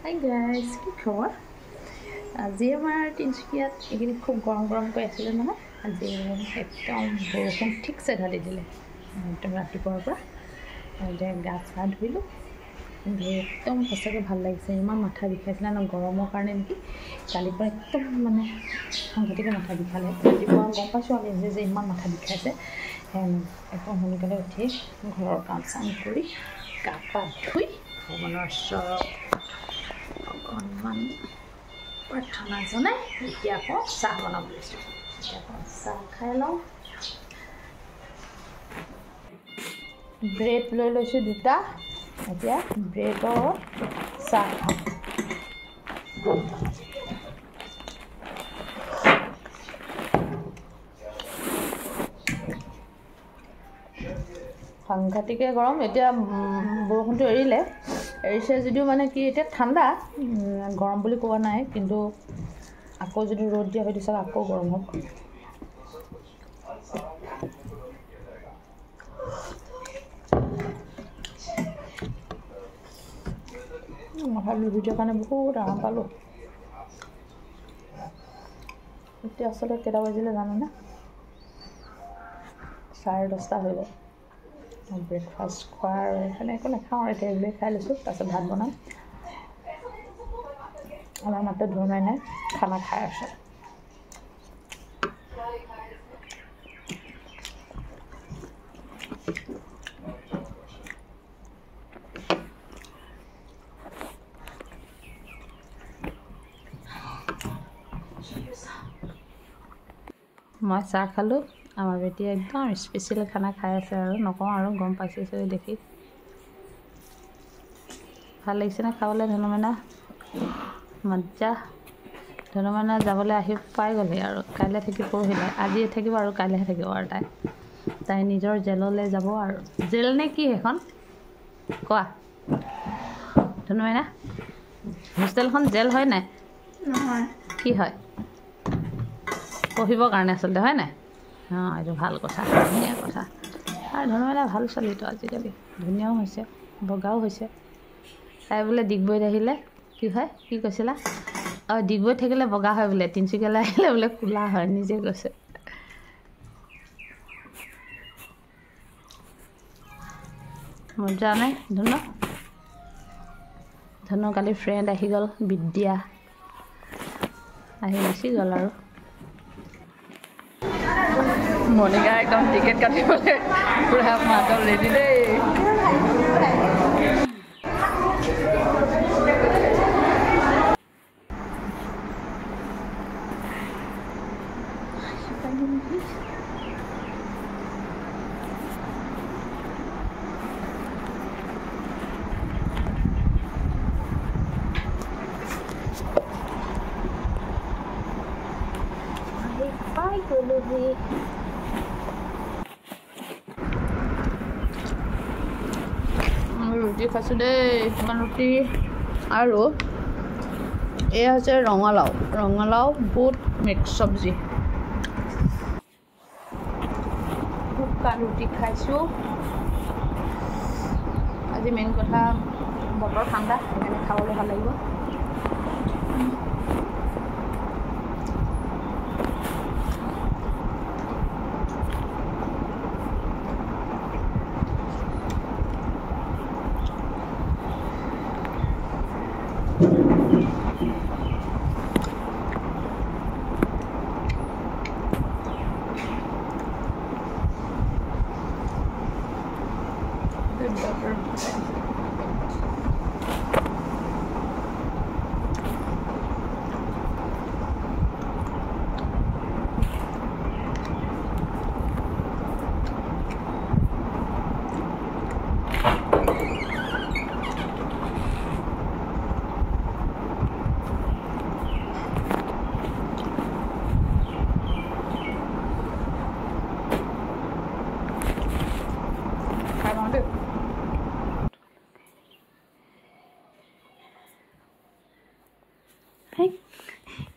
Hi guys, কি খবৰ? আজি আমাৰ তিনিচুকীয়াত এইখিনি খুব গৰম কৰি আছিলে নহয়। আজি একদম বৰষুণ ঠিকছে ঢালি দিলে একদম ৰাতিপুৱাৰ পৰা। এতিয়া গা চা ধুইলোঁ, একদম সঁচাকৈ ভাল লাগিছে। ইমান মাথা বিষাইছিলে ন, গৰমৰ কাৰণে নেকি। কালিৰ পৰা একদম মানে সাংঘাতিকে মাথা বিষালে। ৰাতিপুৱা গম পাইছোঁ আমি যে ইমান মাথা বিষাইছে। একদম সোনকালে উঠি ঘৰৰ কাম চাম কৰি গা পা ধুই ভগৱানৰ ওচৰত অকণমান প্ৰাৰ্থনা জনাই এতিয়া আকৌ চাহ বনাব লৈছোঁ। এতিয়া আকৌ চাহ খাই লওঁ। ব্ৰেড লৈ লৈছোঁ 2টা। এতিয়া ব্ৰেডৰ চাহ খাওঁ। সাংঘাতিকে গৰম। এতিয়া বৰষুণটো এৰিছে যদিও মানে কি এতিয়া ঠাণ্ডা, গৰম বুলি কোৱা নাই। কিন্তু আকৌ যদি ৰ'দ দিয়া হয় চাওক আকৌ গৰম হ'ব। মাথা বিষটোৰ কাৰণে বহুত আৰাম পালোঁ। এতিয়া আচলতে কেইটা বাজিলে জানোনে? 10:30 হৈ গ'ল। ব্ৰেকফাষ্ট খোৱাৰ সেইকাৰণে একো নাখাওঁ আৰু এতিয়া এইবোৰে খাই লৈছোঁ। তাৰপিছত ভাত বনাম। আমাৰ মাত্ৰ ধুনুমাই নাই খানা খাই আছে। মই চাহ খালোঁ। আমাৰ বেটি একদম স্পেচিয়েল খানা খাই আছে আৰু নকওঁ আৰু, গম পাইছে দেখি। ভাল লাগিছেনে খাবলৈ? ধনুমাইনা মজ্জা। ধনুমাইনা যাবলৈ আহি পাই গ'লহি আৰু কাইলৈ থাকি পৰহিলৈ। আজি থাকিব আৰু কাইলৈহে থাকিব আৰু তাই নিজৰ জেললৈ যাব। আৰু জেল নে কি সেইখন কোৱা ধনুমাইনা? হোষ্টেলখন জেল হয় নাই? নহয়, কি হয়? পঢ়িবৰ কাৰণে আচলতে, হয় নাই? অঁ, এইটো ভাল কথা, ধুনীয়া কথা। আৰু ধনুমাইনা ভাল ছোৱালীটো আজিকালি, ধুনীয়াও হৈছে, বগাও হৈছে। তাই বোলে ডিগবৈত আহিলে কি হয়? কি কৈছিলা? অঁ, ডিগবৈত থাকিলে বগা হয় বোলে, তিনিচুকীয়ালৈ আহিলে বোলে ক'লা হয়, নিজে কৈছে। মজা নাই ধুনু কালি ফ্ৰেণ্ড আহি গ'ল, বিদ্যা আহি গুচি গ'ল আৰু। মণিকা একদম টিকেট কাটিবলৈ পুৰা মাতল ৰেডি দেই। পাই গ'লোহি। ৰুটি খাইছোঁ দেই, শুকান ৰুটি। আৰু এয়া হৈছে ৰঙালাও বুট মিক্স চব্জি। শুকান ৰুটি খাইছোঁ। আজি মেইন কথা বতৰ ঠাণ্ডা, সেইকাৰণে খাবলৈ ভাল লাগিব।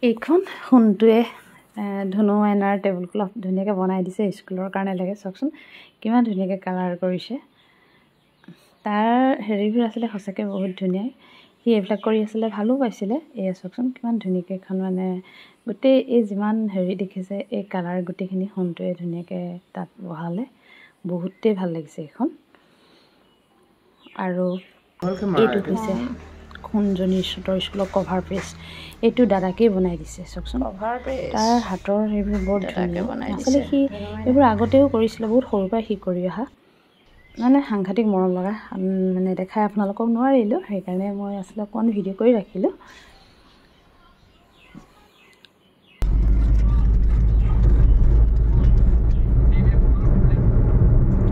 এইখন সোণটোৱে ধনুমাইনাৰ টেবুল ক্লথ ধুনীয়াকৈ বনাই দিছে, স্কুলৰ কাৰণে লাগে। চাওকচোন কিমান ধুনীয়াকৈ কালাৰ কৰিছে। তাৰ হেৰিবোৰ আছিলে সঁচাকৈ বহুত ধুনীয়া। সি এইবিলাক কৰি আছিলে ভালো পাইছিলে এয়া চাওকচোন কিমান ধুনীয়াকৈ এখন মানে গোটেই এই যিমান হেৰি দেখিছে এই কালাৰ গোটেইখিনি সোণটোৱে ধুনীয়াকৈ তাত বহালে বহুতেই ভাল লাগিছে এইখন আৰু এইটো হৈছে খুনজনীৰ শ্বুটৰ স্কুলৰ কভাৰ পেজ এইটো দাদাকেই বনাই দিছে চাওকচোন কভাৰ পেজ তাৰ হাতৰ এইবোৰ বৰ ধুনীয়া বনাই আচলতে সি এইবোৰ আগতেও কৰিছিলে বহুত সৰুৰ পৰা সি কৰি অহা মানে সাংঘাতিক মৰম লগা মানে দেখাই আপোনালোকক নোৱাৰিলোঁ সেইকাৰণে মই আচলতে অকণ ভিডিঅ' কৰি ৰাখিলোঁ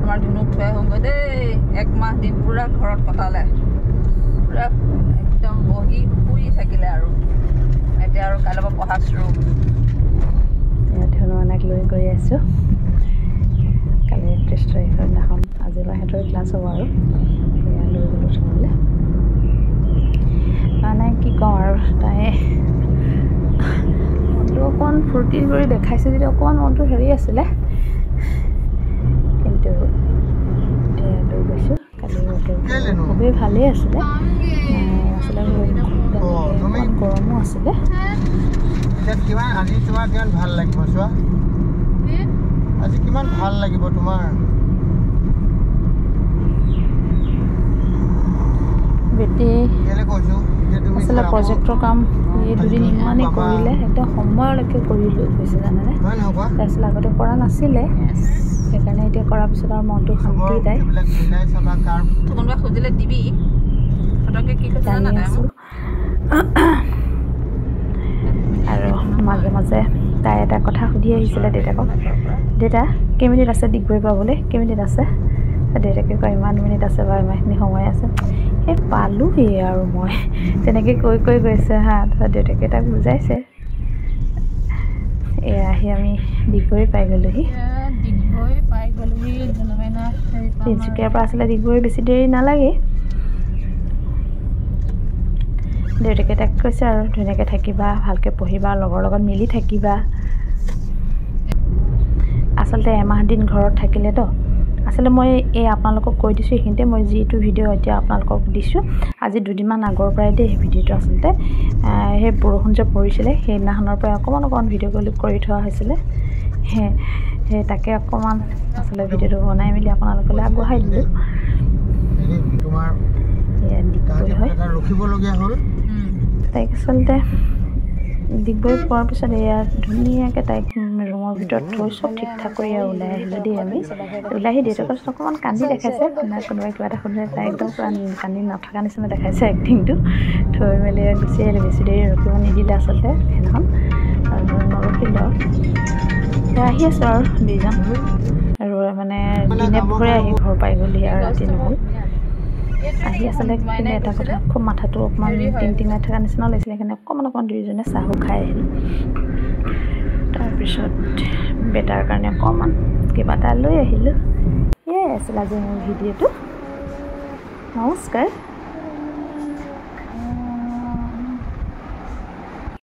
আমাৰ ধুনুক থৈ আহোঁগৈ দেই 1 মাহ দিন পুৰা ঘৰত কটালে পুৰা একদম বহি শুই থাকিলে আৰু এতিয়া আৰু কাইলৈ পৰা পঢ়া শুৰু ধুনু অনাক লৈ গৈ আছোঁ কালি 31 তাৰিখৰ দিনাখন আজিৰ পৰা সিহঁতৰ ক্লাছ হ'ব আৰু সেয়া লৈ গ'লোঁ ধুনুলৈ মানে কি কওঁ আৰু তাই মনটো অকণ ফূৰ্তি কৰি দেখাইছে যদি অকণমান মনটো হেৰি আছিলে কিন্তু লৈ গৈছোঁ কালি খুবেই ভালেই আছিলে অকণমান গৰমো আছিলে আজি তোমাৰ কিমান ভাল লাগিব চোৱা আজি কিমান ভাল লাগিব তোমাৰ বেটি আচলতে প্ৰজেক্টৰ কাম এই দুদিন ইমানেই কৰিলে একদম সময়লৈকে কৰি লৈ গৈছে জানেনে তাৰপিছত আগতে কৰা নাছিলে সেইকাৰণে এতিয়া কৰাৰ পিছত আৰু মনটো শান্তি যায় কোনোবাই খুজিলে দিবি ফটককৈ কি কৈছে জানি আছোঁ আৰু মাজে মাজে তাই এটা কথা সুধি আহিছিলে দেউতাকক দেউতা কেইমিনিট আছে ডিগবৈ পাবলৈ কেইমিনিট আছে দেউতাকে কয় ইমান মিনিট আছে বা ইমানখিনি সময় আছে সেই পালোহি আৰু মই তেনেকৈ কৈ গৈছে হা তাৰপিছত দেউতাকে তাক বুজাইছে এয়া আহি আমি ডিগবৈ পাই গ'লোহি তিনিচুকীয়াৰ পৰা আচলতে ডিগবৈ বেছি দেৰি নালাগে দেউতাকে তাক কৈছে আৰু ধুনীয়াকৈ থাকিবা ভালকৈ পঢ়িবা লগৰ লগত মিলি থাকিবা আচলতে এমাহ দিন ঘৰত থাকিলেতো আচলতে মই এই আপোনালোকক কৈ দিছোঁ এইখিনিতে মই যিটো ভিডিঅ' এতিয়া আপোনালোকক দিছোঁ আজি দুদিনমান আগৰ পৰাই দেই সেই ভিডিঅ'টো আচলতে সেই বৰষুণ যে পৰিছিলে সেইদিনাখনৰ পৰাই অকণমান ভিডিঅ' কৰি থোৱা হৈছিলে সেই তাকে অকণমান আচলতে ভিডিঅ'টো বনাই মেলি আপোনালোকলৈ আগবঢ়াই দিলোঁ ৰখিবলগীয়া হ'ল তাইক আচলতে ডিগবৈ পোৱাৰ পিছত এয়া ধুনীয়াকৈ তাইক ৰুমৰ ভিতৰত থৈ চব ঠিক ঠাক কৰি আৰু ওলাই আহিলোঁ দেই আমি ওলাই আহি দেউতাকৰ পিছত অকণমান কান্দি দেখাইছে কোনোবাই কিবা এটা সুধিলে তাই একদম পূৰা কান্দি নথকা নিচিনা দেখাইছে এক্টিংটো থৈ মেলি গুচি আহিলে বেছি দেৰি ৰখিব নিদিলে আচলতে সেইদিনাখন আৰু নৰখিলে আৰু আহি আছোঁ আৰু দুইজন আৰু মানে দিনে পোহৰে আহি ঘৰ পাই গ'লহি আৰু ৰাতি নহ'ল আহি আচলতে কিন্তু এটা কথা খুব মাথাটো অকণমান টিংটিঙাই থকা নিচিনা লাগিছিলে সেইকাৰণে অকণমান দুয়োজনে চাহো খাই আহিলোঁ তাৰপিছত বেটাৰ কাৰণে অকণমান কিবা এটা লৈ আহিলোঁ এয়াই আছিল আজি মোৰ ভিডিঅ'টো নমস্কাৰ।